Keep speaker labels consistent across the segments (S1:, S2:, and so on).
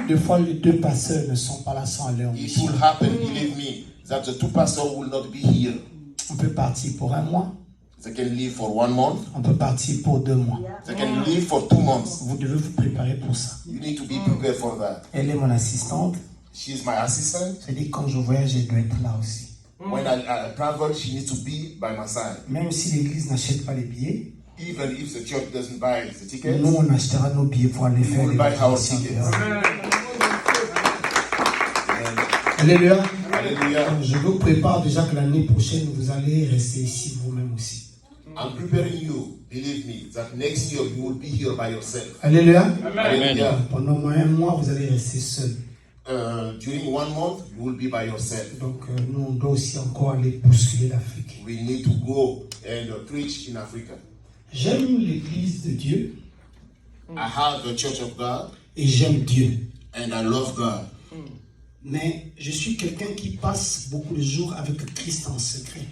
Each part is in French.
S1: de fois les deux pasteurs ne sont pas là sans aller en
S2: It
S1: mission.
S2: will happen, believe me, that the two pastors will not be here.
S1: On peut partir pour un mois,
S2: They can leave for 1 month.
S1: on peut partir pour 2 mois.
S2: They can leave for 2 months.
S1: Vous devez vous préparer pour ça.
S2: You need to be prepared for that.
S1: Elle est mon assistante.
S2: She is my assistant.
S1: Je dis quand je voyage, elle doit être là aussi.
S2: When I travel, she needs to be by my side.
S1: Même si l'église n'achète pas les billets,
S2: Even if the church doesn't buy the tickets,
S1: nous on achètera nos billets pour aller faire
S2: will buy our
S1: l'évangélisation.
S2: tickets.
S1: Alléluia.
S2: Hallelujah.
S1: Donc, je vous prépare déjà que l'année prochaine, vous allez rester ici vous-même aussi.
S2: I'm preparing you, believe me, that next year you will be here by yourself.
S1: Alléluia.
S2: Hallelujah.
S1: Pendant au moins un mois, vous allez rester seul.
S2: During 1 month, you will be by yourself.
S1: Donc nous, on doit aussi encore aller bousculer l'Afrique.
S2: We need to go and preach in Africa.
S1: J'aime l'église de Dieu
S2: I have the Church of God
S1: et j'aime Dieu.
S2: and I love God.
S1: Mais je suis quelqu'un qui passe beaucoup de jours avec Christ en secret.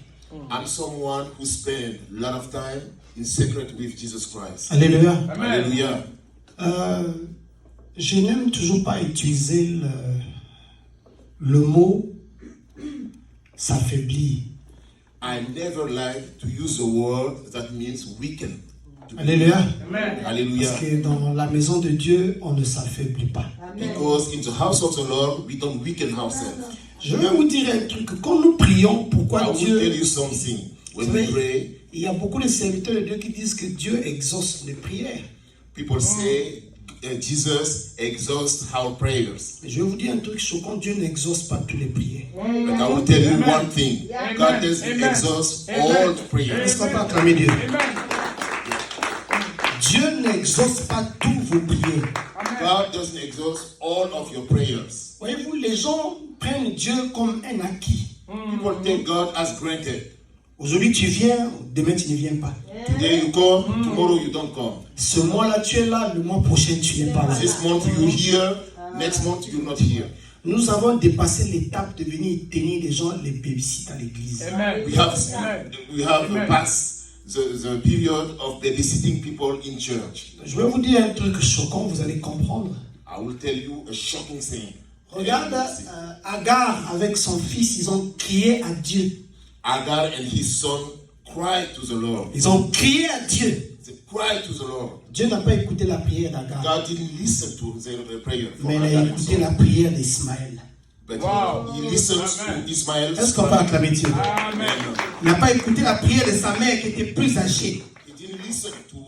S2: I'm someone who spends a lot of time in secret with Jesus Christ.
S1: Alléluia.
S2: Hallelujah.
S1: Je n'aime toujours pas utiliser le mot s'affaiblir.
S2: I never like to use a word that means weaken.
S1: Alléluia.
S2: Hallelujah.
S1: Parce que dans la maison de Dieu, on ne s'affaiblit pas.
S2: Because in the house of the Lord, we don't weaken ourselves.
S1: Je vais vous dire un truc. Quand nous prions,
S2: I
S1: pourquoi
S2: will tell
S1: Dieu...
S2: you something. When
S1: Vous
S2: we
S1: savez,
S2: pray,
S1: il y a beaucoup de serviteurs de Dieu qui disent que Dieu exauce les prières.
S2: people say Jesus exhausts our prayers.
S1: Mais je vais vous dire un truc choquant. Dieu n'exauce pas toutes les prières.
S2: But I will tell you one thing. God doesn't exhaust all the prayers.
S1: Est-ce qu'on peut acclamer Dieu? Dieu n'exauce pas toutes vos prières.
S2: God doesn't exhaust all of your prayers.
S1: Voyez-vous, les gens prennent Dieu comme un acquis.
S2: People take God as granted.
S1: Aujourd'hui tu viens, demain tu ne viens pas.
S2: Today you come, tomorrow you don't come.
S1: Ce mois-là tu es là, le mois prochain tu n'es pas là.
S2: This month you here, next month you're not here.
S1: Nous avons dépassé l'étape de venir tenir les gens, les babysitter à l'église.
S2: We have passed the period of babysitting people in church.
S1: Je vais vous dire un truc choquant, vous allez comprendre.
S2: I will tell you a shocking thing.
S1: Regarde Agar avec son fils, ils ont crié à Dieu.
S2: Agar and his son cried to the Lord.
S1: Ils ont crié à Dieu.
S2: They cried to the Lord.
S1: Dieu n'a pas écouté la prière d'Agar,
S2: God didn't listen to the prayer for
S1: mais il a
S2: Agar and
S1: écouté
S2: son.
S1: la prière d'Ismaël.
S2: But he listened to Ismael.
S1: Est-ce qu'on peut acclamer Dieu?
S2: Amen.
S1: Il n'a pas écouté la prière de sa mère qui était plus âgée.
S2: He didn't listen to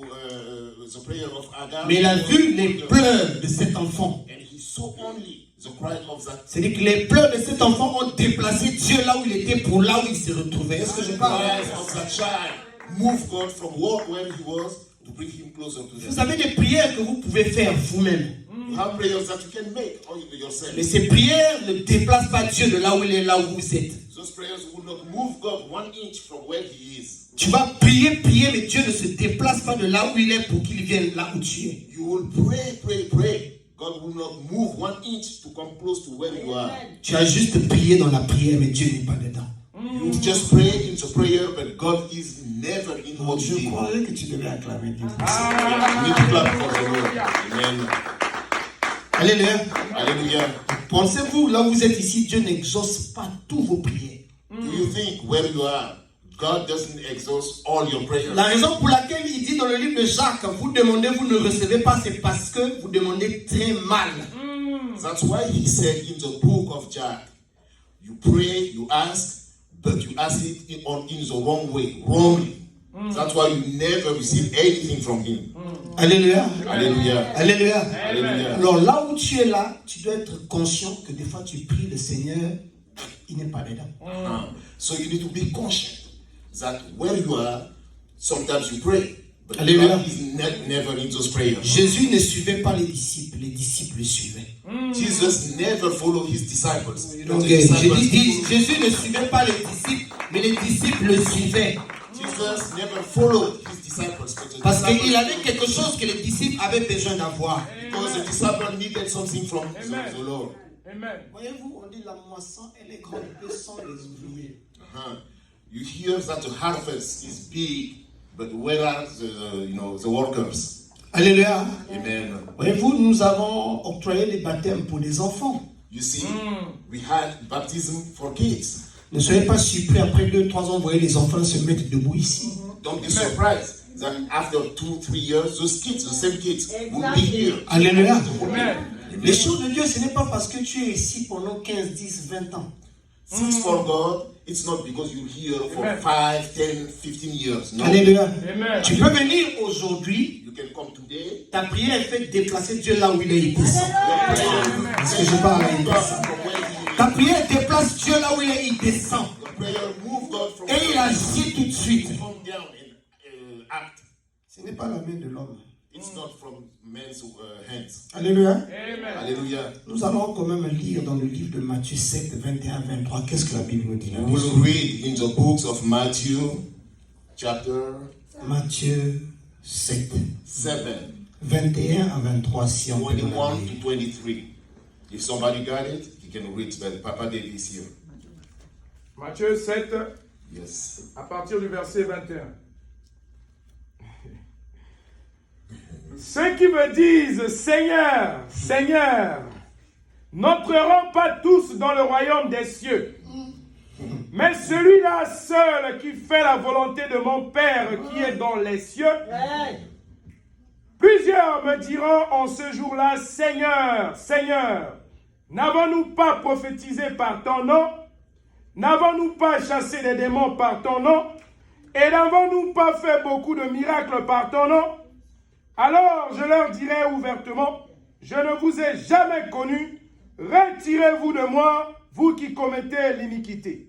S2: the prayer of Agar.
S1: Mais il a vu les pleurs de cet enfant.
S2: And he saw only the cry of that.
S1: C'est-à-dire que les pleurs de cet enfant ont déplacé Dieu là où il était pour là où il se retrouvait. Est-ce que je parle?
S2: Cries of that child moved God from where he was to bring him closer to
S1: Vous
S2: them.
S1: avez des prières que vous pouvez faire vous-même.
S2: You have prayers that you can make on yourself.
S1: Mais ces prières ne déplacent pas Dieu de là où il est, là où vous êtes.
S2: Those prayers will not move God 1 inch from where he is.
S1: Tu vas prier, mais Dieu ne se déplace pas de là où il est pour qu'il vienne là où tu es.
S2: You will pray. God will not move 1 inch to come close to where you are.
S1: Tu as juste prié dans la prière, mais Dieu n'est pas dedans.
S2: You just pray into prayer, but God is never in what you
S1: Je
S2: do.
S1: croyais que tu devais acclamer Dieu.
S2: You need to clap for the Lord. Amen.
S1: Alléluia.
S2: Hallelujah.
S1: Pensez-vous, là où vous êtes ici, Dieu n'exauce pas toutes vos prières.
S2: Do you think where you are, God doesn't exhaust all your prayers?
S1: La raison pour laquelle il dit dans le livre de Jacques, vous demandez, vous ne recevez pas, c'est parce que vous demandez très mal.
S2: That's why he said in the book of Jack, you pray, you ask, but you ask it in the wrong way, wrongly. That's why you never receive anything from him.
S1: Alléluia.
S2: Hallelujah.
S1: Alléluia.
S2: Hallelujah.
S1: Alors là où tu es là, tu dois être conscient que des fois tu pries le Seigneur, il n'est pas dedans.
S2: So you need to be conscious that where you are, sometimes you pray, but
S1: Hallelujah.
S2: God is never in those prayers.
S1: Jésus ne suivait pas les disciples le suivaient.
S2: Jesus never followed his disciples.
S1: Donc
S2: The disciples
S1: Jésus ne suivait pas les disciples, mais les disciples le suivaient.
S2: Jesus never followed his disciples. But the
S1: Parce
S2: disciples-
S1: qu'il avait quelque chose que les disciples avaient besoin d'avoir.
S2: Because the disciple needed something from the Lord.
S1: Voyez-vous, on dit la moisson, elle est grande, que sont les ouvriers.
S2: You hear that the harvest is big, but where are the workers?
S1: Alléluia.
S2: Amen.
S1: Voyez-vous, nous avons octroyé les baptêmes pour les enfants.
S2: You see, we had baptism for kids.
S1: Ne soyez pas surpris, après 2-3 ans, vous voyez les enfants se mettre debout ici.
S2: Don't be surprised that after 2-3 years, those kids, the same kids, will be here.
S1: Alléluia.
S3: Amen.
S1: Les choses de Dieu, ce n'est pas parce que tu es ici pendant 15, 10, 20 ans.
S2: Things for God, it's not because you're here for 5, 10, 15 years. No.
S1: Alléluia.
S3: Amen.
S1: Tu peux venir aujourd'hui,
S2: You can come today.
S1: ta prière est faite déplacer Dieu là où il est, il descend. Est-ce que je parle à il descend? Ta prière déplace Dieu là où il est, il descend.
S2: Your prayer move God from
S1: Et il agit tout de suite.
S2: come down and act.
S1: Ce n'est pas la main de l'homme.
S2: It's not from men's hands.
S1: Alléluia.
S3: Amen.
S2: Hallelujah.
S1: Nous allons quand même lire dans le livre de Matthieu 7, 21, 23. Qu'est-ce que la Bible nous dit
S2: We
S1: là-dessus?
S2: will read in the books of Matthew, chapter
S1: Matthieu 7,
S2: 7,
S1: 21 à 23, si on peut.
S2: 21 to 23. If somebody got it, he can read, but Papa David is here.
S3: Matthieu 7,
S2: Yes.
S3: à partir du verset 21. Ceux qui me disent Seigneur, Seigneur, n'entreront pas tous dans le royaume des cieux, mais celui-là seul qui fait la volonté de mon Père qui est dans les cieux. Plusieurs me diront en ce jour-là, Seigneur, Seigneur, n'avons-nous pas prophétisé par ton nom? N'avons-nous pas chassé des démons par ton nom? Et n'avons-nous pas fait beaucoup de miracles par ton nom? Alors je leur dirai ouvertement, je ne vous ai jamais connu, retirez-vous de moi, vous qui commettez l'iniquité.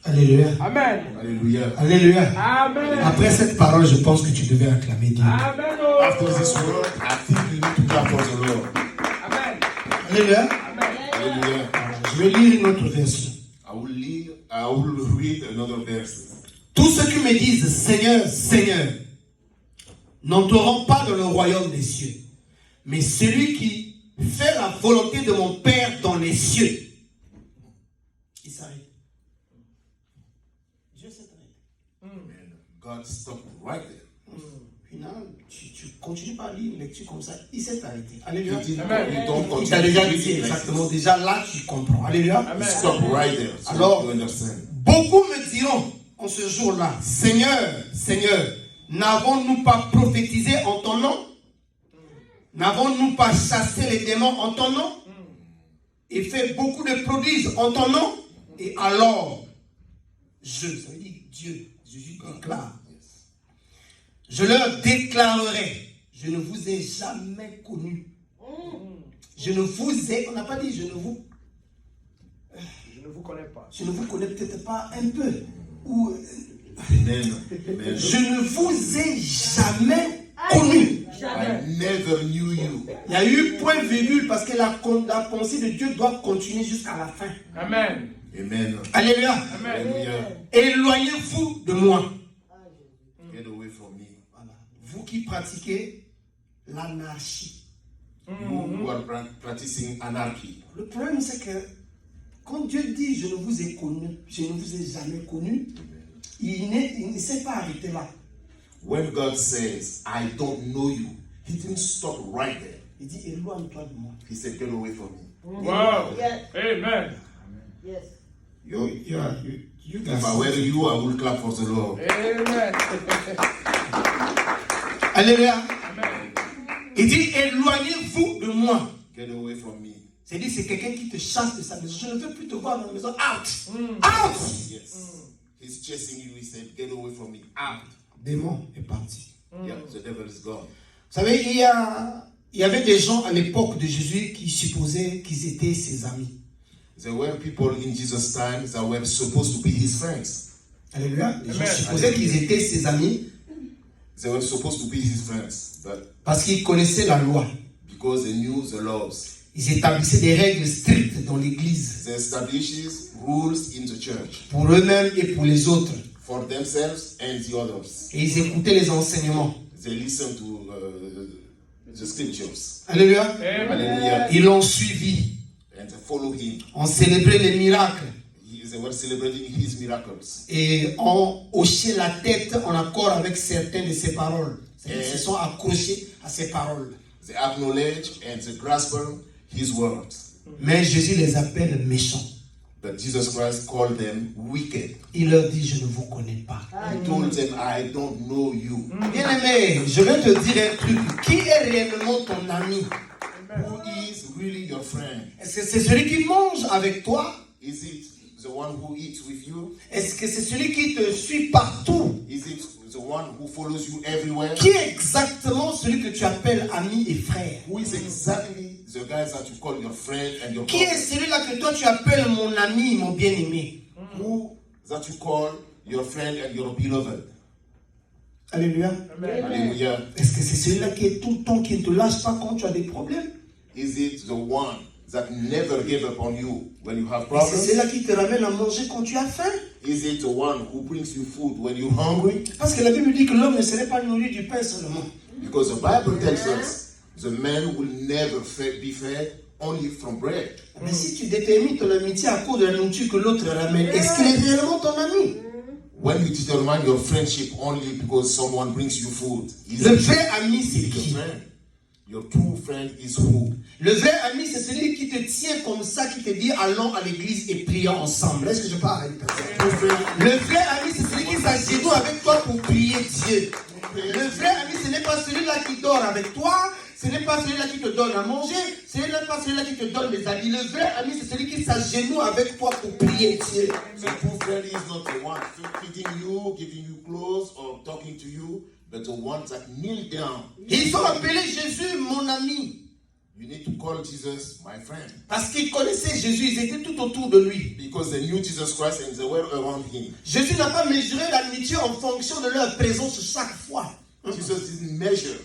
S1: Alléluia.
S3: Amen.
S2: Hallelujah.
S1: Alléluia.
S3: Amen.
S1: Après cette parole, je pense que tu devais acclamer Dieu.
S3: Amen. Oh.
S2: After this word, I think you need to clap for the Lord.
S3: Amen.
S1: Alléluia.
S3: Amen.
S2: Hallelujah.
S1: Je vais lire une autre version.
S2: I will read another verse.
S1: Tous ceux qui me disent Seigneur, Seigneur, n'entreront pas dans le royaume des cieux, mais celui qui fait la volonté de mon Père dans les cieux. Il s'arrête. Dieu s'est arrêté.
S2: God stopped right there.
S1: Finalement, tu continues par lire une lecture comme ça. Il s'est arrêté. Alléluia.
S2: He didn't,
S3: Amen.
S2: you don't
S1: Il
S2: continue
S1: t'a déjà
S2: to read
S1: dit
S2: it like
S1: exactement.
S2: this.
S1: Déjà là, tu comprends. Alléluia.
S2: He stopped right there. So
S1: Alors,
S2: you understand.
S1: beaucoup me diront en ce jour-là, Seigneur, Seigneur, n'avons-nous pas prophétisé en ton nom? N'avons-nous pas chassé les démons en ton nom? Et fait beaucoup de prodiges en ton nom? Et alors, ça veut dire Dieu, Jésus déclare. Je leur déclarerai, je ne vous ai jamais connu. Je ne vous ai, on n'a pas dit je ne vous
S3: connais pas.
S1: Je ne vous connais peut-être pas un peu. Ou,
S2: Amen. Amen.
S1: je ne vous ai jamais connu.
S2: I never knew you.
S1: Il y a eu point virgule parce que la pensée de Dieu doit continuer jusqu'à la fin.
S3: Amen.
S2: Amen.
S1: Alléluia.
S3: Amen.
S2: Hallelujah.
S1: Éloignez-vous de moi.
S2: Get away from me.
S1: Voilà. Vous qui pratiquez l'anarchie.
S2: You who are practicing anarchy.
S1: Le problème c'est que quand Dieu dit je ne vous ai connu, je ne vous ai jamais connu, il ne s'est pas arrêté là.
S2: When God says, I don't know you, He didn't stop right there.
S1: Il dit éloigne-toi de moi.
S2: He said, get away from me.
S3: Wow.
S4: Yes.
S3: Amen.
S4: Yes.
S1: You
S2: If I were you, I would clap for the Lord.
S3: Amen.
S1: Alléluia.
S3: Amen.
S1: Il dit éloignez-vous de moi.
S2: Get away from me.
S1: C'est-à-dire c'est quelqu'un qui te chasse de sa maison. Je ne veux plus te voir dans la maison. Out. Out.
S2: Yes. He's chasing you. He said, get away from me. Out.
S1: Démon est parti.
S2: Yeah, the devil is gone.
S1: Vous savez, il y avait des gens à l'époque de Jésus qui supposaient qu'ils étaient ses amis.
S2: There were people in Jesus' time that were supposed to be his friends.
S1: Alléluia. Les gens
S3: Amen.
S1: supposaient qu'ils étaient ses amis
S2: They were supposed to be his friends, but
S1: parce qu'ils connaissaient la loi.
S2: because they knew the laws,
S1: Ils établissaient des règles strictes dans l'église
S2: they established rules in the church
S1: pour eux-mêmes et pour les autres.
S2: for themselves and the others.
S1: Et ils écoutaient les enseignements.
S2: They listened to the scriptures.
S1: Alléluia.
S3: Amen.
S2: Hallelujah.
S1: Ils l'ont suivi.
S2: And they follow him.
S1: On célébrait les miracles.
S2: They were celebrating his miracles.
S1: Et on hochait la tête en accord avec certaines de ses paroles. Ils se sont accrochés à ses paroles.
S2: They acknowledge and they grasp his words.
S1: Mais Jésus les appelle méchants.
S2: But Jesus Christ called them wicked.
S1: Il leur dit, je ne vous connais pas.
S2: He told them, I don't know you.
S1: Bien-aimé, je vais te dire un truc. Qui est réellement ton ami?
S2: Who is really your friend?
S1: Est-ce que c'est celui qui mange avec toi?
S2: Is it the one who eats with you?
S1: Est-ce que c'est celui qui te suit partout?
S2: Is it the one who follows you everywhere?
S1: Qui est exactement celui que tu appelles ami et frère?
S2: Who is exactly the guys that you call your friend and your
S1: Qui est
S2: brother?
S1: celui-là que toi tu appelles mon ami, mon bien-aimé?
S2: Who that you call your friend and your beloved?
S1: Alléluia.
S2: Hallelujah.
S1: Est-ce que c'est celui-là qui est tout le temps, qui ne te lâche pas quand tu as des problèmes?
S2: Is it the one that never gave up on you when you have
S1: C'est
S2: problems?
S1: celui-là qui te ramène à manger quand tu as faim?
S2: Is it the one who brings you food when you're hungry?
S1: Parce que la Bible dit que l'homme ne serait pas nourri du pain seulement.
S2: Because the Bible tells us the man will never be fed only from bread.
S1: Mais si tu détermines ton amitié à cause de la nourriture que l'autre ramène, est-ce qu'il est réellement ton ami?
S2: When you determine your friendship only because someone brings you food, is
S1: Le
S2: it
S1: vrai ami, c'est
S2: your
S1: qui?
S2: friend? Your true friend is who?
S1: Le vrai ami, c'est celui qui te tient comme ça, qui te dit allons à l'église et prions ensemble. Est-ce que je parle à une personne? Le vrai ami, c'est celui qui s'agenouille avec toi pour prier Dieu. Le vrai ami, ce n'est pas celui-là qui dort avec toi, ce n'est pas celui-là qui te donne à manger, ce n'est pas celui-là qui te donne des habits. Le vrai ami, c'est celui qui s'agenouille avec toi pour prier Dieu.
S2: The true friend is not the one feeding you, giving you clothes, or talking to you, but the one that kneel down.
S1: Ils ont appelé Jésus mon ami.
S2: You need to call Jesus my friend.
S1: Parce qu'ils connaissaient Jésus, ils étaient tout autour de lui.
S2: Because they knew Jesus Christ and they were around him.
S1: Jésus n'a pas mesuré l'amitié en fonction de leur présence chaque fois.
S2: Jesus didn't measure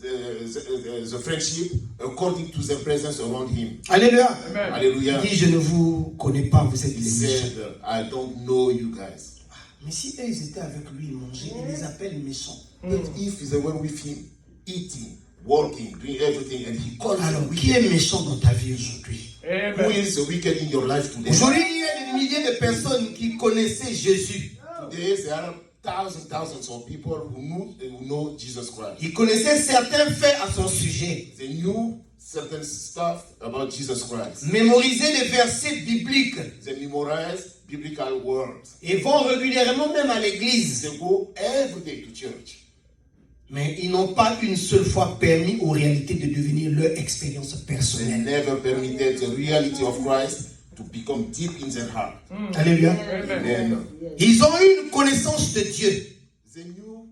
S2: the friendship according to the presence around him.
S1: Alléluia.
S2: Hallelujah.
S1: Il dit, je ne vous connais pas, vous êtes
S2: He
S1: les méchants.
S2: said, I don't know you guys.
S1: Mais si eux, ils étaient avec lui, ils mangeaient, il les appelle méchants.
S2: But if they were with him, eating, working, doing everything, and he called
S1: Alors,
S2: them
S1: qui
S2: wicked,
S1: est méchant dans ta vie aujourd'hui?
S2: who is the wicked in your life today?
S1: Aujourd'hui, il y a des milliers de personnes qui connaissaient Jésus.
S2: Today, there are thousands of people who know Jesus Christ.
S1: Ils connaissaient certains faits à son sujet.
S2: They knew certain stuff about Jesus Christ.
S1: Mémorisaient des versets bibliques.
S2: They memorize biblical words.
S1: Et vont régulièrement même à l'église.
S2: They go every day to church.
S1: Mais ils n'ont pas une seule fois permis aux réalités de devenir leur expérience
S2: They
S1: personnelle.
S2: never permitted the reality of Christ to become deep in their heart.
S1: Alléluia.
S2: Amen.
S1: Ils ont eu une connaissance de Dieu.
S2: They knew,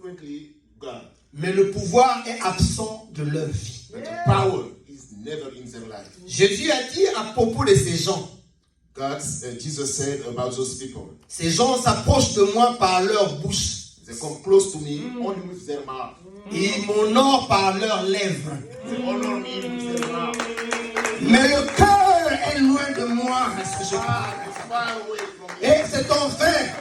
S2: fluently God.
S1: Mais le pouvoir est absent de leur vie.
S2: But the power is never in their life.
S1: Jésus a dit à propos de ces gens,
S2: Jesus said about those people,
S1: ces gens s'approchent de moi par leur bouche.
S2: they come close to me only with their mouth.
S1: Ils m'honorent par leurs lèvres.
S2: They honor me with their mouth.
S1: Mais le cœur est loin de moi. Est-ce que je parle?
S2: It's far away from me.
S1: Et c'est en vain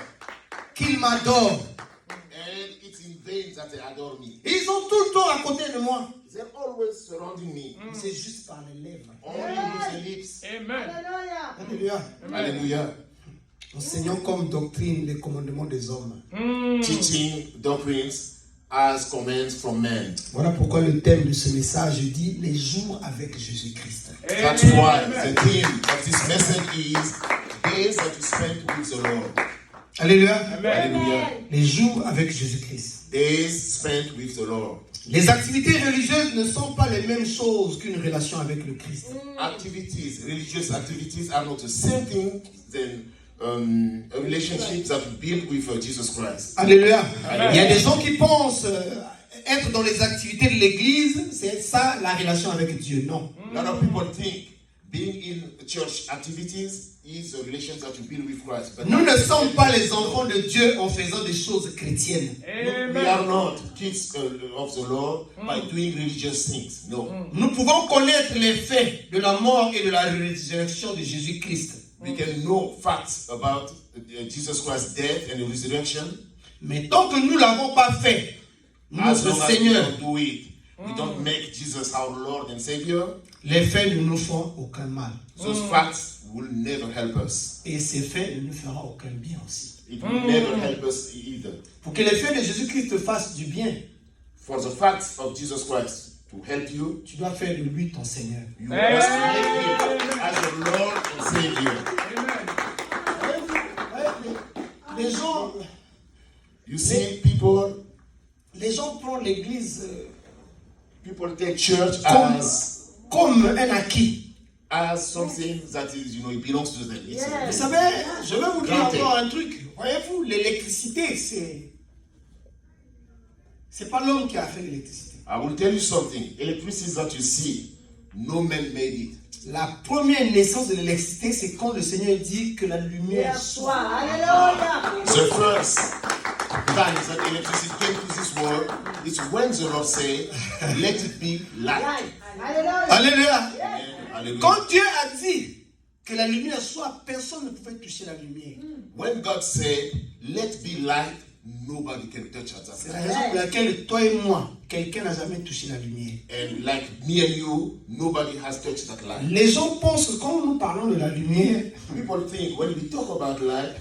S1: qu'ils m'adorent.
S2: And it's in vain that they adore me.
S1: Ils sont tout le temps à côté de moi.
S2: They're always surrounding me.
S1: C'est juste par les lèvres.
S2: Only with the lips.
S3: Amen.
S1: Alléluia.
S2: Hallelujah.
S1: Enseignons comme doctrine les commandements des hommes.
S2: Teaching doctrines as commands from men.
S1: Voilà pourquoi le thème de ce message dit les jours avec Jésus-Christ.
S2: That's why the theme of this message is days that you spent with the Lord.
S1: Alléluia.
S2: Hallelujah.
S1: Les jours avec Jésus-Christ.
S2: Days spent with the Lord.
S1: Les activités religieuses ne sont pas les mêmes choses qu'une relation avec le Christ.
S2: Religious activities are not the same thing than a relationship that you build with Jesus Christ.
S1: Alléluia. Il y a des gens qui pensent être dans les activités de l'église, c'est ça la relation avec Dieu. Non.
S2: A lot of people think being in church activities is a relation that you build with Christ. But
S1: Nous ne sommes pas les enfants de Dieu en faisant des choses chrétiennes.
S2: we are not kids of the Lord by doing religious things. No.
S1: Nous pouvons connaître les faits de la mort et de la résurrection de Jésus-Christ.
S2: We can know facts about Jesus Christ's death and the resurrection.
S1: Mais tant que nous ne l'avons pas fait,
S2: As
S1: notre
S2: long as we
S1: Seigneur,
S2: don't do it, we don't make Jesus our Lord and Savior.
S1: les faits ne nous font aucun mal.
S2: Those facts will never help us.
S1: Et ces faits ne nous feront aucun bien aussi.
S2: It will never help us either.
S1: Pour que les faits de Jésus-Christ te fassent du bien,
S2: For the fact of Jesus Christ to help you,
S1: tu dois faire de lui ton Seigneur.
S2: you must make him as your Lord and Savior.
S1: Les gens,
S2: You see, people
S1: prennent l'église
S2: people take church
S1: comme un acquis.
S2: as something that is, it belongs to them. It's
S1: Vous savez, je vais vous dire encore un truc. Voyez-vous, l'électricité, c'est pas l'homme qui a fait l'électricité.
S2: I will tell you something. Electricity that you see, no man made it.
S1: La première naissance de l'électricité, c'est quand le Seigneur dit que la lumière soit.
S4: Alléluia.
S2: The first time that electricity came to this world is when the Lord said, let it be light.
S4: Alléluia.
S1: Alléluia.
S2: Amen. Hallelujah.
S1: Quand Dieu a dit que la lumière soit, personne ne pouvait toucher la lumière.
S2: When God said, let be light, nobody can touch at
S1: C'est
S2: that
S1: la
S2: time.
S1: raison pour laquelle toi et moi, quelqu'un n'a jamais touché la lumière.
S2: And like me and you, nobody has touched that light.
S1: Les gens pensent que quand nous parlons de la lumière,
S2: People think when we talk about light,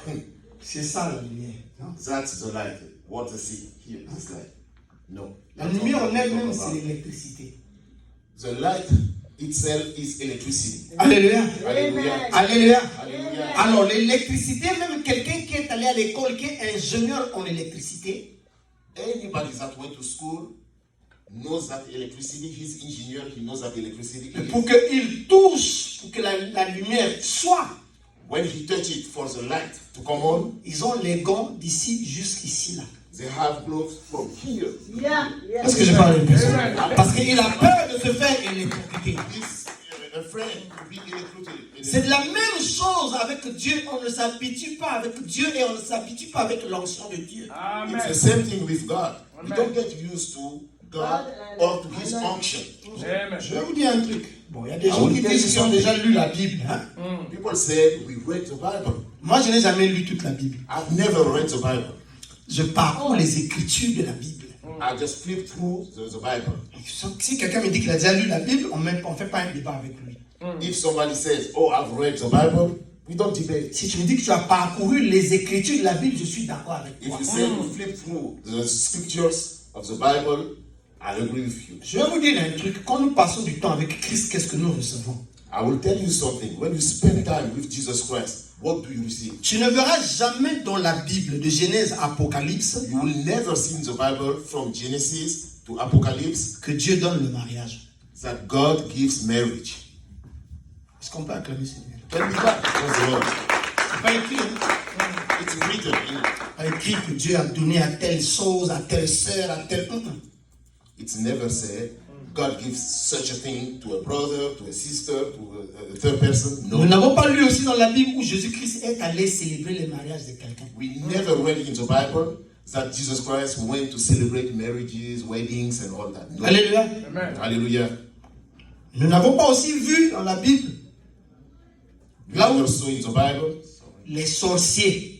S1: c'est ça la lumière. Non?
S2: that's the light. What they see here, this light. No.
S1: La
S2: That's
S1: lumière
S2: not
S1: en
S2: what we
S1: elle-même,
S2: talk
S1: c'est
S2: about.
S1: l'électricité.
S2: The light itself is electricity.
S1: Alléluia.
S2: Hallelujah.
S1: Alléluia.
S2: Hallelujah.
S1: Alors, l'électricité, même quelqu'un qui est allé à l'école, qui est ingénieur en électricité,
S2: Anybody that went to school knows that electricity, he's engineer, he knows that electricity is.
S1: pour qu'il touche, pour que la lumière soit,
S2: When he touch it for the light to come on,
S1: ils ont les gants d'ici jusqu'ici là.
S2: they have gloves from here.
S4: Yeah.
S1: Est-ce que je parle une personne? Parce qu'il a peur de se faire électrocuter.
S2: He's afraid to be electrocuted.
S1: C'est de la même chose avec Dieu. On ne s'habitue pas avec Dieu et on ne s'habitue pas avec l'onction de Dieu.
S3: Amen.
S2: It's the same thing with God. We
S3: Amen.
S2: don't get used to God or to his unction.
S3: Amen.
S1: Je vais vous dire un truc. Bon, il y a des gens qui disent qu'ils ont déjà lu la Bible. Hein?
S2: People say we read the Bible.
S1: Moi, je n'ai jamais lu toute la Bible.
S2: I've never read the Bible.
S1: Je parcours les écritures de la Bible.
S2: I just flip through the Bible.
S1: Si quelqu'un me dit qu'il a déjà lu la Bible, on ne fait pas un débat avec lui.
S2: If somebody says, oh, I've read the Bible, we don't debate.
S1: Si tu me dis que tu as parcouru les écritures de la Bible, je suis d'accord avec
S2: If
S1: toi.
S2: you say you flip through the scriptures of the Bible, I agree with you.
S1: Je vais vous dire un truc. Quand nous passons du temps avec Christ, qu'est-ce que nous recevons?
S2: I will tell you something. When you spend time with Jesus Christ, what do you receive?
S1: Tu ne verras jamais dans la Bible, de Genèse à Apocalypse,
S2: You will never see in the Bible from Genesis to Apocalypse
S1: que Dieu donne le mariage.
S2: that God gives marriage.
S1: Est-ce qu'on peut acclamer Seigneur?
S2: Tell me that. That's the word.
S1: C'est pas écrit. Hein?
S2: It's written.
S1: Pas écrit que Dieu a donné à telle chose, à telle sœur, à telle...
S2: It's never said God gives such a thing to a brother, to a sister, to a third person.
S1: Nous
S2: No.
S1: n'avons pas lu aussi dans la Bible où Jésus-Christ est allé célébrer le mariage de quelqu'un.
S2: We never read in the Bible that Jesus Christ went to celebrate marriages, weddings, and all that. No.
S1: Alléluia.
S3: Amen.
S2: Hallelujah.
S1: Nous n'avons pas aussi vu dans la Bible
S2: We
S1: Là où-
S2: never saw in the Bible
S1: les sorciers.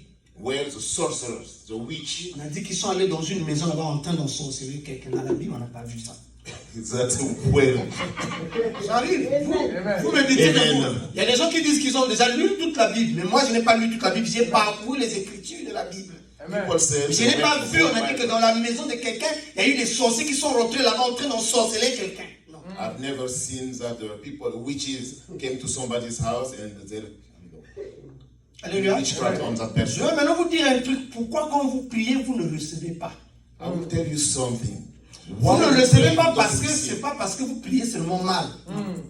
S2: where the sorcerers, the witch,
S1: On a dit qu'ils sont allés dans une maison là-bas en train d'ensorceler quelqu'un. Dans la Bible, on n'a pas vu ça.
S2: that where
S1: J'arrive.
S3: Amen.
S1: Vous me dites,
S2: Amen.
S1: il y a des gens qui disent qu'ils ont déjà lu toute la Bible. Mais moi, je n'ai pas lu toute la Bible. J'ai parcouru les écritures de la Bible.
S3: Amen.
S2: people said.
S1: Je n'ai pas vu, on a dit que dans la maison de quelqu'un, il y a eu des sorciers qui sont rentrés là-bas en train d'ensorceler quelqu'un. Non.
S2: I've never seen that people, witches, came to somebody's house and they
S1: Alléluia.
S2: witchcraft on that
S1: Je
S2: person.
S1: vais maintenant vous dire un truc. Pourquoi quand vous priez, vous ne recevez pas?
S2: I will tell you something.
S1: Vous
S2: Why
S1: ne
S2: you
S1: recevez
S2: pray,
S1: pas
S2: you
S1: parce
S2: don't
S1: que
S2: receive.
S1: c'est pas parce que vous priez seulement mal.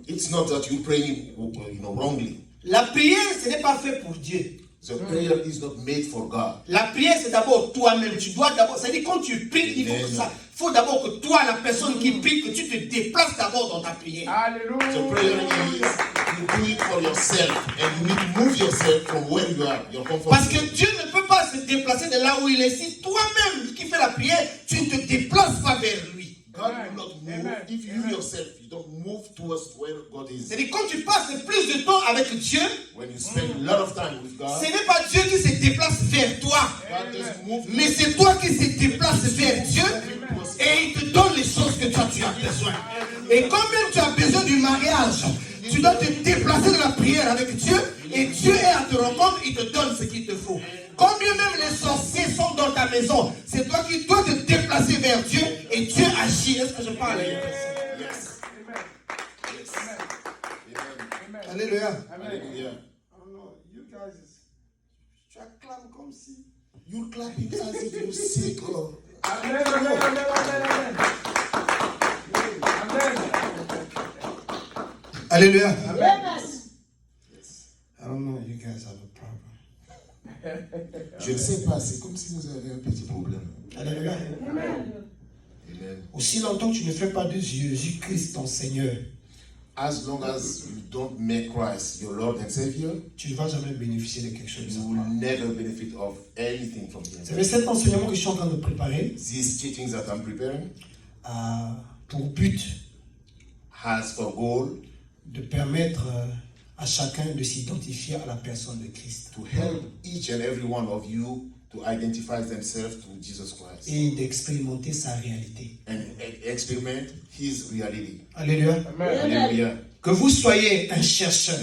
S2: It's not that you pray, wrongly.
S1: La prière, ce n'est pas fait pour Dieu.
S2: The prayer is not made for God.
S1: La prière, c'est d'abord toi-même. Tu dois d'abord, c'est-à-dire quand tu pries, il faut que ça. Il faut d'abord que toi, la personne qui prie, que tu te déplaces d'abord dans ta prière.
S2: The prayer
S3: Alléluia.
S2: is you do it for yourself and you need to move yourself from where you are, your comfort
S1: Parce que
S2: zone.
S1: Dieu ne peut pas se déplacer de là où il est. Si toi-même qui fais la prière, tu ne te déplaces pas vers lui.
S2: God will not move
S3: Amen.
S2: if you yourself you don't move towards where God is.
S1: C'est-à-dire quand tu passes plus de temps avec Dieu,
S2: When you spend a lot of time with God,
S1: ce n'est pas Dieu qui se déplace vers toi.
S2: God doesn't move.
S1: Mais c'est toi qui se déplaces vers Dieu et il te donne les choses que toi tu as besoin. Et quand même tu as besoin du mariage, tu dois te déplacer de la prière avec Dieu et Dieu est à te rencontre, il te donne ce qu'il te faut. Quand bien même les sorciers sont dans ta maison, c'est toi qui dois te déplacer vers Dieu et Dieu agit. Est-ce que je parle à une personne?
S2: Yes. Amen.
S1: Alléluia.
S2: Hallelujah.
S1: Oh non, you guys, tu acclames comme si.
S2: You clapping as if you're sick.
S3: Amen, amen, amen, amen, amen.
S1: Alléluia.
S4: Yes.
S1: I don't know, you guys have a problem.
S2: Je ne sais pas, c'est comme si vous avez un petit problème.
S1: Alléluia.
S2: Amen.
S1: Aussi longtemps que tu ne fais pas de Jésus-Christ ton Seigneur,
S2: As long as you don't make Christ your Lord and Savior,
S1: tu ne vas jamais bénéficier de quelque chose.
S2: you will never benefit of anything from
S1: Vous
S2: Him.
S1: savez, cet enseignement que je suis en train de préparer
S2: These teachings that I'm preparing
S1: a pour but
S2: has for goal
S1: de permettre à chacun de s'identifier à la personne de Christ
S2: to help each and every one of you to identify themselves to Jesus Christ
S1: et d'expérimenter sa réalité.
S2: and experiment His reality.
S1: Alléluia.
S2: Hallelujah.
S1: Que vous soyez un chercheur,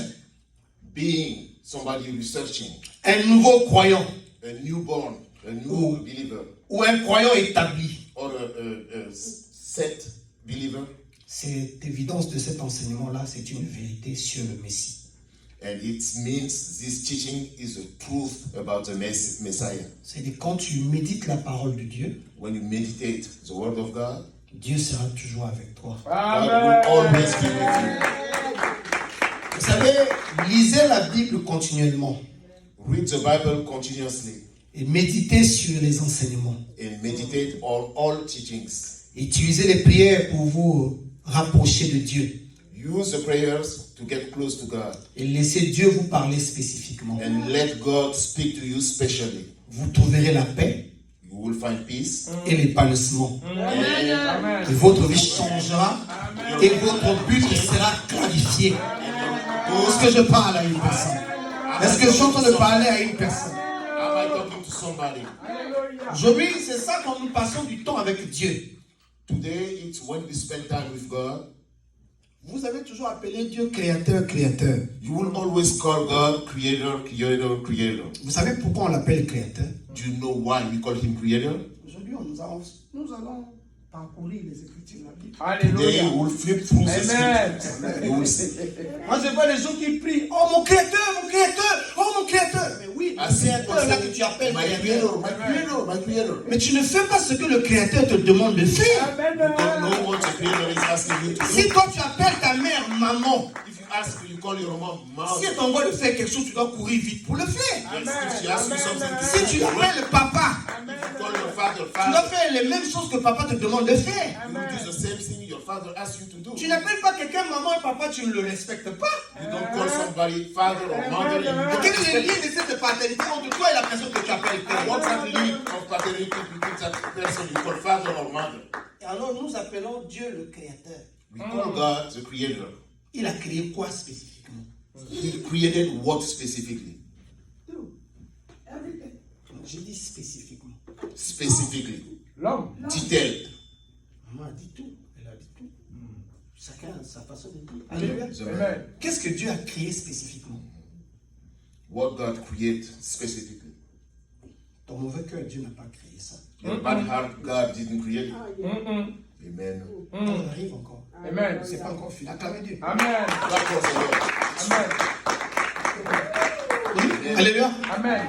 S2: Being somebody researching,
S1: un nouveau croyant
S2: a newborn, a new
S1: Oh.
S2: believer,
S1: ou un croyant établi,
S2: or a set believer,
S1: cette évidence de cet enseignement-là, c'est une vérité sur le Messie.
S2: and it means this teaching is the truth about the Messiah.
S1: C'est-à-dire quand tu médites la parole de Dieu,
S2: When you meditate the Word of God,
S1: Dieu sera toujours avec toi.
S2: God will always be with you.
S1: Vous savez, lisez la Bible continuellement
S2: Read the Bible continuously
S1: et méditez sur les enseignements.
S2: and meditate on all teachings.
S1: Utilisez les prières pour vous rapprocher de Dieu
S2: Use the prayers to get close to God
S1: et laissez Dieu vous parler spécifiquement.
S2: and let God speak to you specially.
S1: Vous trouverez la paix
S2: You will find peace
S1: et l'épanouissement.
S3: Amen.
S1: Et votre vie changera et votre but sera clarifié. Est-ce que je parle à une personne? Est-ce que je suis en train de parler à une personne?
S2: Am I talking to somebody?
S1: Aujourd'hui, c'est ça quand nous passons du temps avec Dieu.
S2: Today, it's when we spend time with God.
S1: Vous avez toujours appelé Dieu créateur, créateur.
S2: You will always call God Creator, Creator, Creator.
S1: Vous savez pourquoi on l'appelle créateur?
S2: Do you know why we call Him Creator?
S1: Aujourd'hui, nous allons parcourir les Écritures de la Bible.
S2: Today,
S3: Alléluia.
S2: we will flip through the
S3: Amen.
S2: scriptures. You will see.
S1: Moi, je vois les gens qui prient. Oh mon créateur, oh mon créateur. Mais oui,
S2: I
S1: le
S2: see people
S1: créateur là que
S2: saying,
S1: tu appelles
S2: my
S1: créateur.
S2: Creator, my Creator, my Creator.
S1: Mais tu ne fais pas ce que le créateur te demande de faire.
S3: Amen.
S2: You don't know what the Creator is asking you to
S1: Si
S2: do.
S1: toi tu appelles ta mère maman,
S2: If you ask, you call your mom, Mom.
S1: si elle t'envoie de faire quelque chose, tu dois courir vite pour le faire.
S2: Yes, if she asks you something to
S1: Si tu appelles papa,
S2: you call your father,
S1: tu dois
S2: Father.
S1: faire les mêmes choses que papa te demande de faire.
S2: You will do the same thing your father asks you to do.
S1: Tu n'appelles pas quelqu'un maman et papa, tu ne le respectes pas.
S2: You don't call somebody father or mother and you don't
S1: Quel est le
S2: respect.
S1: lien de cette paternité entre toi et la personne que tu appelles père?
S2: What's that link of paternity between that person you call father or mother?
S1: Et alors nous appelons Dieu le créateur.
S2: We call God the Creator.
S1: Il a créé quoi spécifiquement?
S2: He created what specifically?
S1: Everything. J'ai dit spécifiquement.
S2: Specifically.
S3: L'homme.
S2: Detailed.
S1: Maman a dit tout. Elle a dit tout. Chacun a sa façon de dire. Alléluia.
S3: Amen.
S1: Qu'est-ce que Dieu a créé spécifiquement?
S2: What God created specifically.
S1: Ton mauvais cœur, Dieu n'a pas créé ça.
S2: Your bad heart, God didn't create it. Amen.
S1: On arrive encore.
S3: Amen.
S1: C'est pas encore fini. Acclamez Dieu.
S3: Amen.
S2: That was the Lord.
S3: Amen.
S1: Oui. Alléluia.
S3: Amen.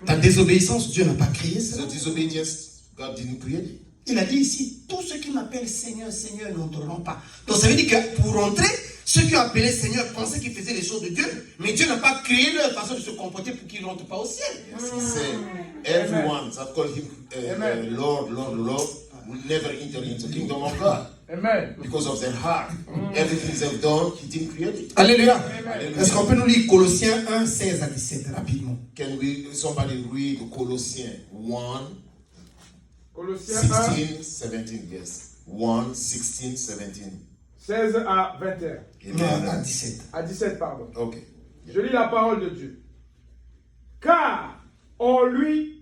S1: Ta désobéissance, Dieu n'a pas créé ça.
S2: The disobedience, God didn't create it.
S1: Il a dit ici, tous ceux qui m'appellent Seigneur, Seigneur n'entreront pas. Donc ça veut dire que pour entrer, ceux qui ont appelé Seigneur pensaient qu'ils faisaient les choses de Dieu, mais Dieu n'a pas créé leur façon de se comporter pour qu'ils n'entrent pas au ciel.
S2: Yes, he said, everyone that call him Lord, Lord, Lord, will never enter into the kingdom of God.
S3: Amen.
S2: Because of their heart. Everything they've done, he didn't create it.
S1: Alléluia. Est-ce qu'on peut nous lire Colossiens 1, 16 à 17 rapidement?
S2: Can somebody read Colossians 1,
S3: Colossiens
S2: 16, 17, yes. 1, 16, 17.
S3: 16 à 21.
S1: Non, à
S2: Amen.
S1: 17.
S3: À 17, pardon.
S2: Okay.
S3: Je lis la parole de Dieu. Car en lui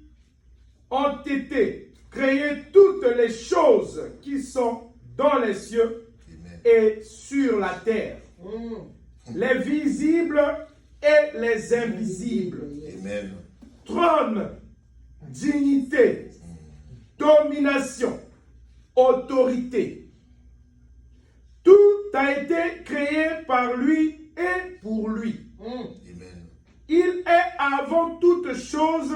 S3: ont été créées toutes les choses qui sont dans les cieux
S2: Amen.
S3: et sur la terre. les visibles et les invisibles.
S2: Amen.
S3: Trône, dignité, domination, autorité. Tout a été créé par lui et pour lui.
S2: Amen.
S3: Il est avant toute chose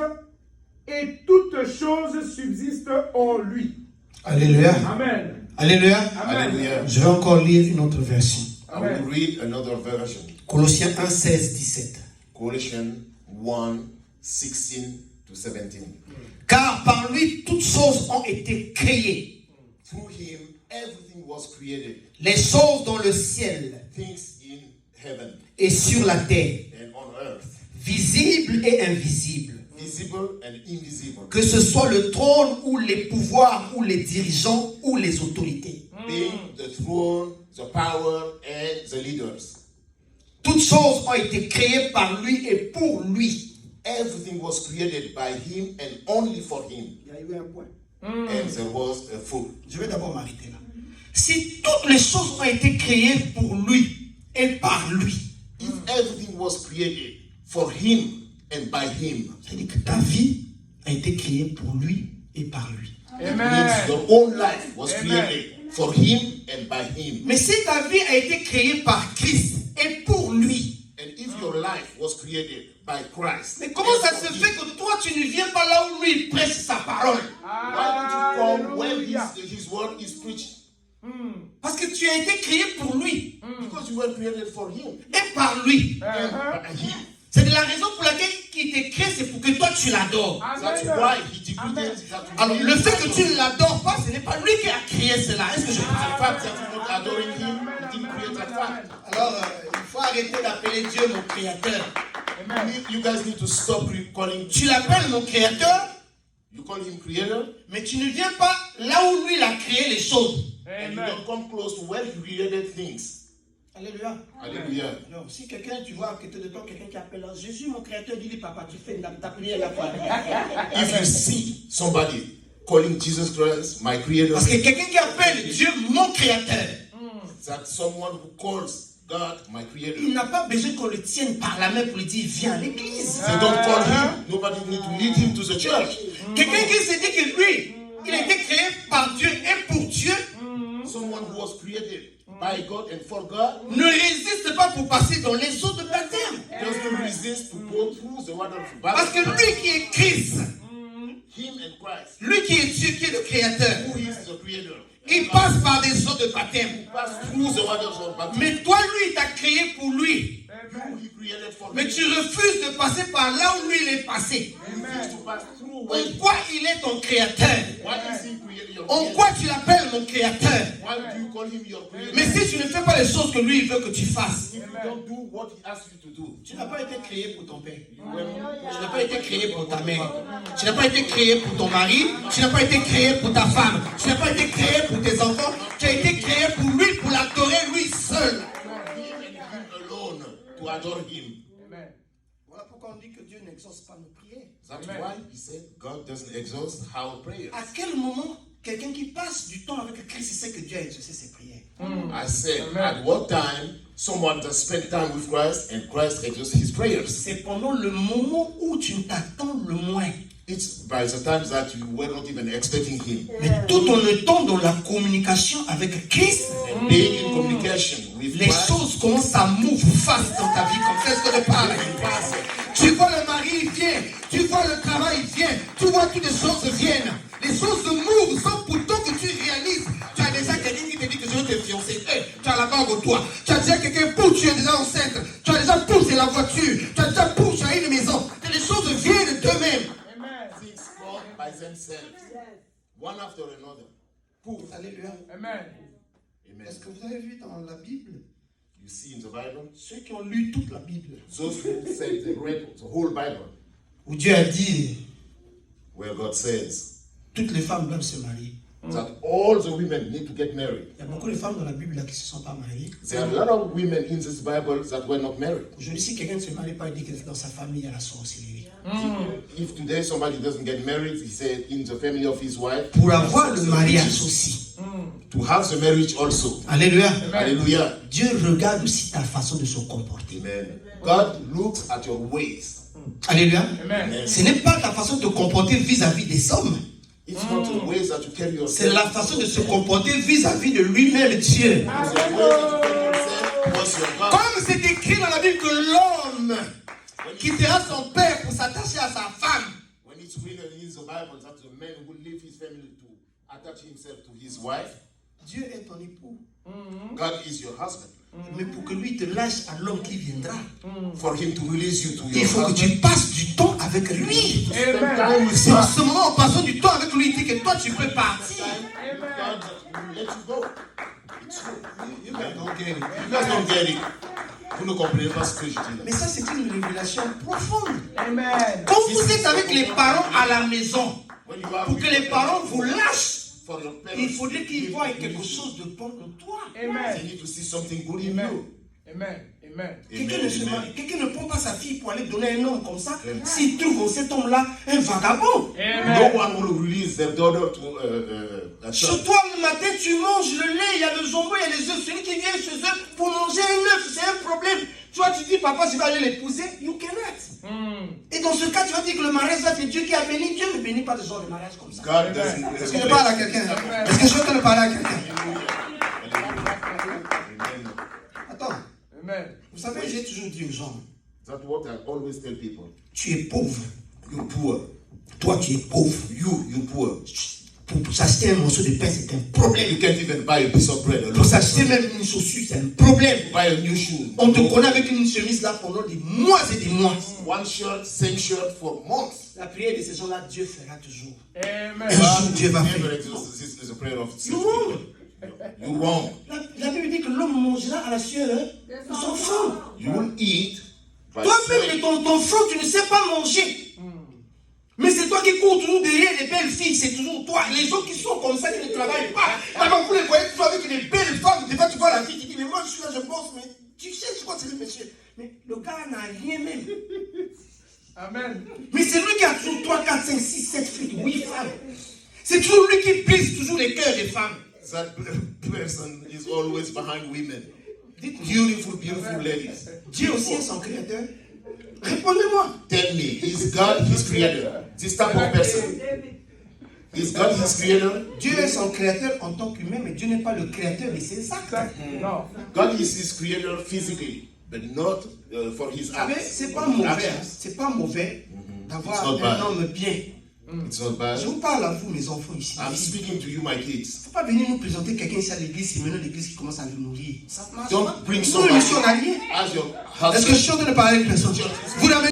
S3: et toute chose subsiste en lui.
S1: Alléluia.
S3: Amen.
S1: Alléluia.
S3: Amen.
S2: Hallelujah.
S1: Je vais encore lire une autre version.
S2: I will read another version.
S1: Colossiens 1, 16, 17.
S2: Colossians 1, 16 to 17.
S1: Car par lui, toutes choses ont été créées.
S2: Through him, everything was created.
S1: Les choses dans le ciel
S2: Things in heaven
S1: et sur la terre,
S2: and on earth.
S1: visibles et invisibles.
S2: Visible and invisible.
S1: Que ce soit le trône ou les pouvoirs ou les dirigeants ou les autorités.
S2: Being the throne, the power, and the leaders.
S1: Toutes choses ont été créées par lui et pour lui.
S2: Everything was created by him and only for him.
S1: Il y a eu un point.
S2: And there was a full.
S1: Je vais d'abord m'arrêter là. Si toutes les choses ont été créées pour lui et par lui,
S2: If everything was created for him and by him,
S1: c'est-à-dire que ta vie a été créée pour lui et par lui.
S2: it means your own life was created for him and by him.
S1: Mais si ta vie a été créée par Christ et pour lui,
S2: And if your life was created by Christ,
S1: mais comment ça se fait que toi tu ne viens pas là où lui il prêche sa parole?
S2: why would you come when his word is preached?
S1: Parce que tu as été créé pour lui
S2: Because you were created for him
S1: et par lui.
S2: and by him.
S1: C'est de la raison pour laquelle il t'est créé, c'est pour que toi tu l'adores.
S2: That's why he decreed that you
S1: Alors le fait que tu ne l'adores pas, ce n'est pas lui qui a créé cela. Est-ce que je
S2: the
S1: parle?
S2: fact that you're not adoring him, he didn't create that fact.
S1: Alors il faut arrêter d'appeler Dieu mon créateur.
S2: You guys need to stop calling.
S1: Tu l'appelles mon créateur,
S2: You call him creator,
S1: mais tu ne viens pas là où lui il a créé les choses.
S2: and you don't come close to where he created things.
S1: Alléluia.
S2: Hallelujah.
S1: Alors, si quelqu'un, tu vois à côté de toi, quelqu'un qui appelle Jésus, mon créateur, dis-lui, papa, tu fais ta prière la fois.
S2: If you see somebody calling Jesus Christ my creator,
S1: Parce que quelqu'un qui appelle Dieu mon créateur,
S2: that someone who calls God my creator,
S1: il n'a pas besoin qu'on le tienne par la main pour lui dire, viens à l'église.
S2: they don't call him. Nobody need to lead him to the church.
S1: Quelqu'un qui se dit que lui, il a été créé par Dieu et pour Dieu,
S2: Someone who was created by God and for God,
S1: ne résiste pas pour passer dans les eaux de baptême.
S2: just to resist to go through the water of
S1: Parce que
S2: baptism.
S1: lui qui est Christ,
S2: Him and Christ,
S1: lui qui est Dieu, qui est le créateur,
S2: who is the creator,
S1: il passe par des eaux de baptême.
S2: pass through the waters of baptism.
S1: Mais toi, lui, il t'a créé pour lui.
S2: You he created for
S1: Mais
S2: him.
S1: tu refuses de passer par là où lui, il est passé.
S2: You refuse to pass through
S1: En
S2: when.
S1: quoi il est ton créateur?
S2: Why is he created your
S1: En
S2: creator?
S1: quoi tu l'appelles mon créateur?
S2: Why do you call him your creator?
S1: Mais si tu ne fais pas les choses que lui, il veut que tu fasses,
S2: If you don't do what he asks you to do,
S1: tu n'as pas été créé pour ton père.
S2: when
S1: Tu n'as pas été créé pour ta mère. Tu n'as pas été créé pour ton mari. Tu n'as pas été créé pour ta femme. Tu n'as pas été créé pour tes enfants. Tu as été créé pour lui, pour l'adorer lui seul.
S2: him and him alone to adore him.
S1: Voilà pourquoi on dit que Dieu n'exauce pas nos prières.
S2: That's why he said God doesn't exhaust our prayers.
S1: À quel moment quelqu'un qui passe du temps avec Christ sait que Dieu a exaucé ses prières?
S2: I said, at what time someone just spent time with Christ and Christ exhausts his prayers?
S1: C'est pendant le moment où tu t'attends le moins.
S2: It's by the times that you were not even expecting him.
S1: Mais tout en étant dans la communication avec Christ,
S2: And being in communication with
S1: les
S2: Christ,
S1: choses commencent à move fast dans ta vie. Comme c'est ce que je parle. Tu vois le mari, il vient. Tu vois le travail, il vient. Tu vois toutes les choses viennent. Les choses se move sans pourtant que tu réalises. Tu as déjà quelqu'un qui te dit que je veux te fiancer. Hey, tu as la bague au toit. Tu as déjà quelqu'un pour tu es déjà enceinte. Tu as déjà poussé la voiture. Tu as déjà poussé à une maison. Et les choses viennent d'eux-mêmes.
S2: things come by themselves, one after another. Poof.
S1: Alléluia.
S3: Amen.
S2: Amen.
S1: Est-ce que vous avez vu dans la Bible,
S2: You see in the Bible,
S1: ceux qui ont lu toute la Bible,
S2: those who said they read the whole Bible,
S1: où Dieu a dit
S2: where God says
S1: toutes les femmes doivent se marier.
S2: that all the women need to get married.
S1: Il y a beaucoup de femmes dans la Bible là qui ne se sont pas mariées.
S2: There are a lot of women in this Bible that were not married.
S1: Aujourd'hui, si quelqu'un ne se marie pas, il dit que dans sa famille, il y a la sorcellerie.
S2: If today somebody doesn't get married, he said in the family of his wife,
S1: Pour avoir le mariage aussi,
S2: to have the marriage also.
S1: Alléluia.
S2: Hallelujah.
S1: Dieu regarde aussi ta façon de se comporter.
S2: Amen. God looks at your ways.
S1: Alléluia.
S3: Amen.
S1: Ce n'est pas ta façon de te comporter vis-à-vis des hommes.
S2: It's not the ways that you carry yourself.
S1: C'est la façon de se comporter vis-à-vis de lui-même, Dieu.
S2: It's the way that you carry yourself towards your God.
S1: Comme c'est écrit dans la Bible que l'homme quittera son père pour s'attacher à sa femme.
S2: When it's written in the Bible that the man will leave his family to attach himself to his wife,
S1: Dieu est ton époux.
S2: God is your husband.
S1: Mais pour que lui te lâche à l'homme qui viendra,
S2: For him to release you to
S1: il
S2: your
S1: faut que
S2: husband,
S1: tu passes du temps avec lui.
S2: spend time with
S1: C'est en
S2: God.
S1: ce moment, en passant du temps avec lui, il dit que toi tu peux partir.
S2: God will let you go. It's true. You guys don't get it. You guys don't get it. Vous ne comprenez pas ce que je dis là.
S1: Mais ça, c'est une révélation profonde.
S3: Amen.
S1: Quand vous êtes avec les parents à la maison,
S2: When you are
S1: pour
S2: with
S1: que les
S2: your
S1: parents
S2: parents,
S1: vous lâchent,
S2: for your parents,
S1: il faudrait qu'ils voient quelque chose de bon en toi.
S2: They
S3: Amen.
S2: need to see something good in
S3: Amen.
S2: you.
S3: Amen. Amen.
S1: Quelqu'un ne, se
S2: Amen.
S1: marie- quelqu'un ne prend pas sa fille pour aller donner un homme comme ça. S'il trouve en cet homme-là un vagabond.
S3: Amen.
S2: No one will release their daughter to a
S1: Chez
S2: church.
S1: toi, le matin, tu manges le lait, il y a le jambon, il y a les œufs. Celui qui vient chez eux pour manger un œuf, c'est un problème. Toi, tu dis, papa, je vais aller l'épouser. You cannot. Et dans ce cas, tu vas dire que le mariage, là, c'est Dieu qui a béni. Dieu ne bénit pas de genre de mariage comme ça.
S2: God doesn't.
S1: Est-ce que je parle à quelqu'un? Est-ce que je suis en train de parler à quelqu'un?
S2: Amen.
S1: Attends,
S3: Amen.
S1: vous savez, j'ai toujours dit aux gens,
S2: That's what I always tell people.
S1: tu es pauvre.
S2: You're poor.
S1: Toi, tu es pauvre.
S2: You're poor.
S1: Pour s'acheter un morceau de pain, c'est un problème.
S2: You can't even buy a piece of bread
S1: Pour
S2: alone.
S1: s'acheter même une chaussure, c'est un problème.
S2: Buy a new shoe.
S1: On te connaît avec une chemise là pendant des mois et des mois.
S2: One shirt, same shirt for months.
S1: La prière de ces gens-là, Dieu fera toujours.
S3: Amen.
S1: Un jour, Dieu va
S2: Never
S1: faire.
S2: exists. This is a prayer of
S1: You wrong.
S2: You're wrong.
S1: La Bible dit que l'homme mangera à la sueur de son front.
S2: You will eat. By
S1: Toi-même,
S2: sweat.
S1: de ton front, tu ne sais pas manger. Mais c'est toi qui cours toujours derrière les belles filles, c'est toujours toi. Les gens qui sont comme ça, qui ne travaillent pas. D'abord, vous les voyez toujours avec les belles femmes. Des fois, tu vois la fille qui dit, mais moi, je suis là, je bosse, mais tu sais, je crois que c'est le monsieur. Mais le gars n'a rien même.
S3: Amen.
S1: Mais c'est lui qui a toujours 3, 4, 5, 6, 7 filles, 8 femmes. C'est toujours lui qui brise toujours les cœurs des femmes.
S2: That person is always behind women.
S1: Dites-moi,
S2: Beautiful ladies.
S1: Dieu aussi est son créateur. Répondez-moi.
S2: Tell me, is God his creator? This type of person. Is God his creator?
S1: Dieu est son créateur en tant qu'humain, mais Dieu n'est pas le créateur de ses actes.
S3: Non.
S2: God is his creator physically, but not for his
S1: Vous savez,
S2: acts.
S1: c'est pas
S2: or his
S1: mauvais.
S2: actions.
S1: Hein. C'est pas mauvais d'avoir
S2: It's not bad.
S1: un homme bien.
S2: It's not bad.
S1: Je vous parle à vous, mes enfants ici.
S2: I'm
S1: Il
S2: speaking to you, my kids.
S1: ne faut pas venir nous présenter quelqu'un ici à l'église, c'est maintenant l'église qui commence à nous nourrir. Ça marche
S2: Don't
S1: pas.
S2: bring
S1: Nous,
S2: somebody
S1: nous sommes alliés.
S2: as your
S1: Est-ce que je
S2: husband.
S1: suis en train de parler à une personne? Vous l'avez